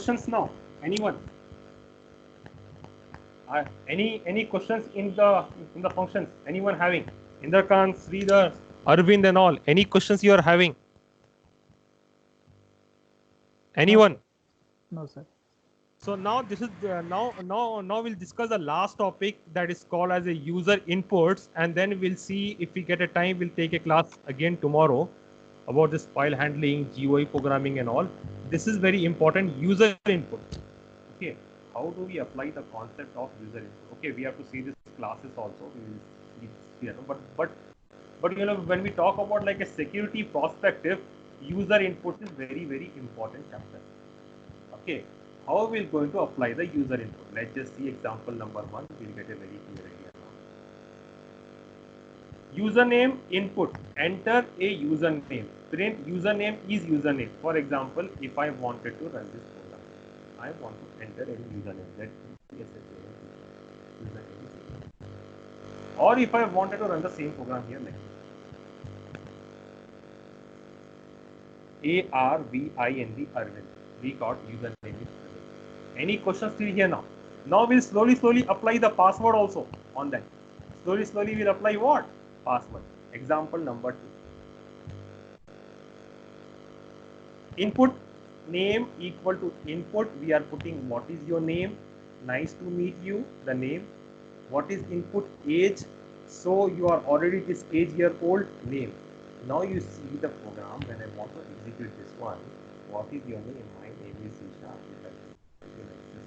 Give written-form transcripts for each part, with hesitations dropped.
questions now? Anyone? Any questions in the functions? Anyone having? Inderkant, Sridhar, Arvind, and all. Any questions you are having? Anyone? No, sir. So now this is now we'll discuss the last topic, that is called as a user inputs, and then we'll see if we get a time. We'll take a class again tomorrow about this file handling, GUI programming, and all. This is very important. User input. Okay, how do we apply the concept of user input? Okay, we have to see these classes also. We will see, but when we talk about like a security perspective, user input is very important chapter. Okay, how are we going to apply the user input? Let's just see example number 1. We'll get a very clear idea now. Username input. Enter a username. Print username is username. For example, if I wanted to run this program, I want to enter any username. Let me username. Or if I wanted to run the same program here, like ARVIND Arvind. We got username is Arvind. Any questions still here now? Now we'll slowly apply the password also on that. Slowly we'll apply what? Password. Example number 2. Input name equal to input. We are putting what is your name? Nice to meet you. The name. What is input? Age. So you are already this age-year-old. Name. Now you see the program. When I want to execute this one, what is your name? My name is Isha.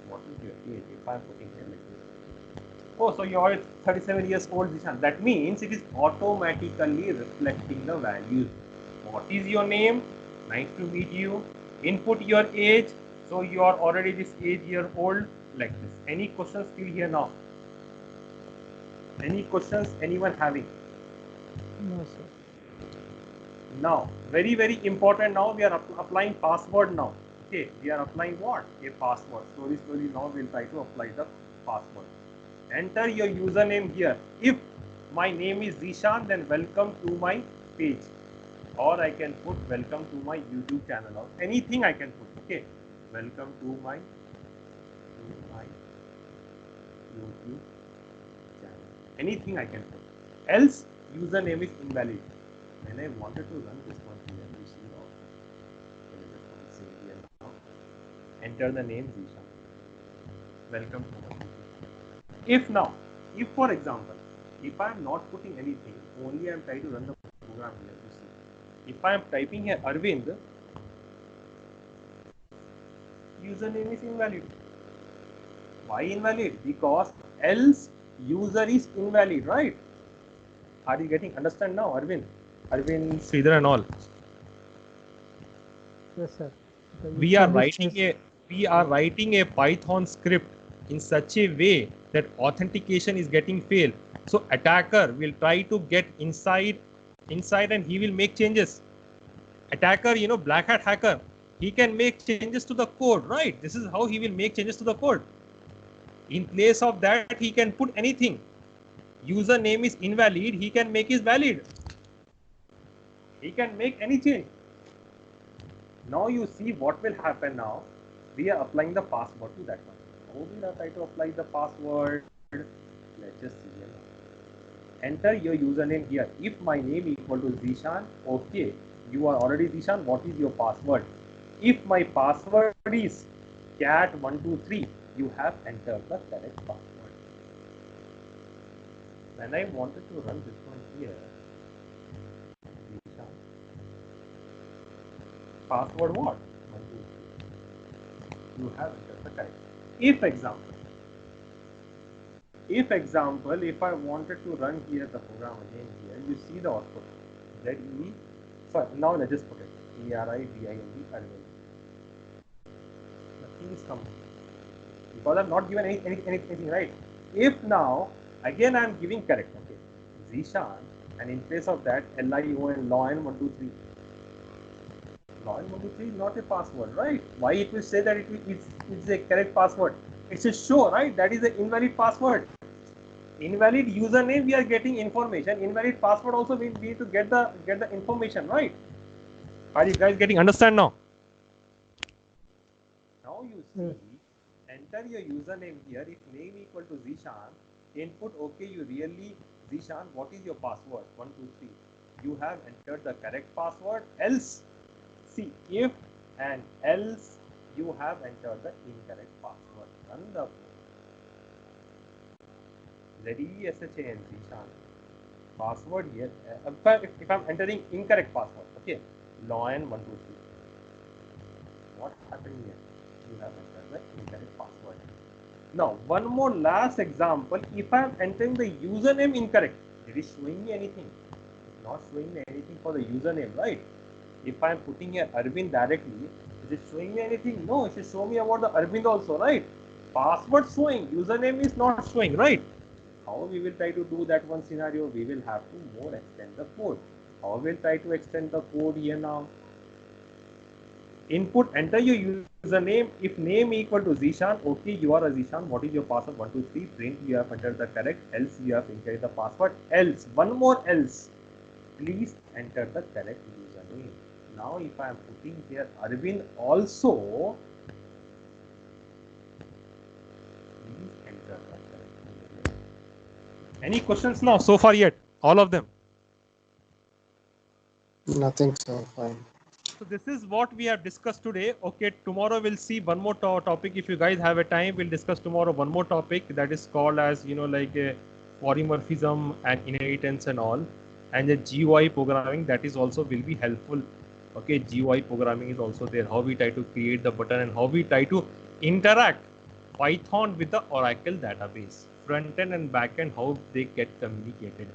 What is your age? If I am putting here like this. Oh, so you are 37 years old, Zishan. That means it is automatically reflecting the values. What is your name? Nice to meet you. Input your age. So you are already this age-year-old, like this. Any questions still here now? Any questions anyone having? No, sir. Now, very important. Now we are applying password now. Okay, we are applying what? A password. Slowly now we'll try to apply the password. Enter your username here. If my name is Zishan, then welcome to my page. Or I can put welcome to my YouTube channel, or anything I can put. Okay, welcome to my YouTube channel. Anything I can put. Else username is invalid. When I wanted to run this one here, you see now. Enter the name Zishan. Welcome to my YouTube. If for example, if I am not putting anything, only I am trying to run the program here, you see. If I am typing here Arvind, username is invalid. Why invalid? Because else user is invalid, right? Are you getting understand now, Arvind, Sridhar, and all? Yes, sir. We are writing a Python script in such a way that authentication is getting failed. So attacker will try to get inside and he will make changes. Attacker, black hat hacker, he can make changes to the code, right? This is how he will make changes to the code. In place of that, he can put anything. Username is invalid, he can make it valid. He can make any change. Now you see what will happen now. We are applying the password to that one. How will I try to apply the password? Let's just see here. Enter your username here. If my name equal to Zishan, okay, you are already Zishan. What is your password? If my password is cat123, you have entered the correct password. When I wanted to run this one here, Zishan, password what? 123. You have entered the correct. If I wanted to run here the program again here, you see the output. ZE. Sorry, now let's just put it. ARIVIND Arvind. Nothing is coming. Because I've not given anything, right? If now again I'm giving correct, okay, Zishan, and in place of that LION LON123. LON123 is not a password, right? Why it will say that it's a correct password? It's a show, right? That is an invalid password. Invalid username, we are getting information. Invalid password also, we need to get the information, right? Are you guys getting understand now? Now Now you see, enter your username here. If name equal to Zishan, input okay. You really Zishan, what is your password? 1 2 3. You have entered the correct password. Else, see if and else you have entered the incorrect password. Run the ZESHAN Zishan. Password here. If I'm entering incorrect password, okay, Loan 1 2 3. What happened here? You have entered the incorrect password. Now, one more last example. If I am entering the username incorrect, it is showing me anything. It's not showing me anything for the username, right? If I am putting here Arvind directly, is it showing me anything? No, it should show me about the Arvind also, right? Password showing, username is not showing, right? How we will try to do that one scenario? We will have to more extend the code. How we will try to extend the code here now? Input, enter your username. If name equal to Zishan, okay, you are a Zishan. What is your password? 1 2 3. Print, you have entered the correct. Else, you have entered the password. Else, one more else. Please enter the correct username. Now, if I am putting here Arvind also, please enter the correct username. Any questions now so far yet? All of them. Nothing, sir. Fine. So this is what we have discussed today. Okay, tomorrow we'll see one more topic. If you guys have a time, we'll discuss tomorrow one more topic that is called as, you know, like a polymorphism and inheritance and all. And the GUI programming, that is also will be helpful. Okay, GUI programming is also there. How we try to create the button and how we try to interact Python with the Oracle database. Front end and back end, how they get communicated.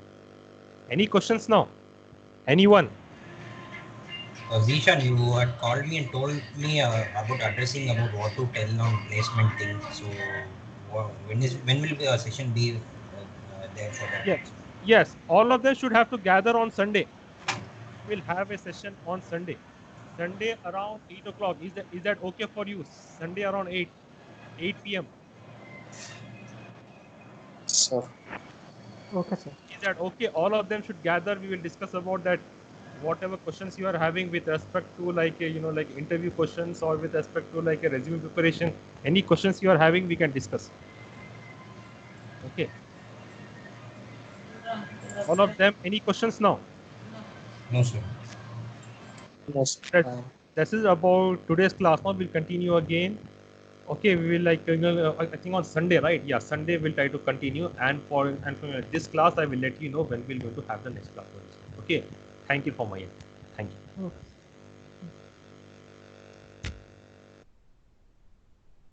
Any questions now? Anyone? Zishan, you had called me and told me about addressing about what to tell on placement thing. So when will a session be there for that? Yes. Yes, all of them should have to gather on Sunday. We'll have a session on Sunday. Sunday around 8 o'clock. Is that okay for you? Sunday around 8 p.m. Sir. Okay, sir. Is that okay? All of them should gather. We will discuss about that. Whatever questions you are having with respect to like you know, like interview questions or with respect to like a resume preparation, any questions you are having, we can discuss. Okay. All of them. Any questions now? No, sir. Yes. That, Fine. this is about today's class. Now we'll continue again. Okay, we will like I think on Sunday, right? Yeah, Sunday we'll try to continue, and for this class I will let you know when we're going to have the next class. Okay, thank you for my end. Thank you. Okay.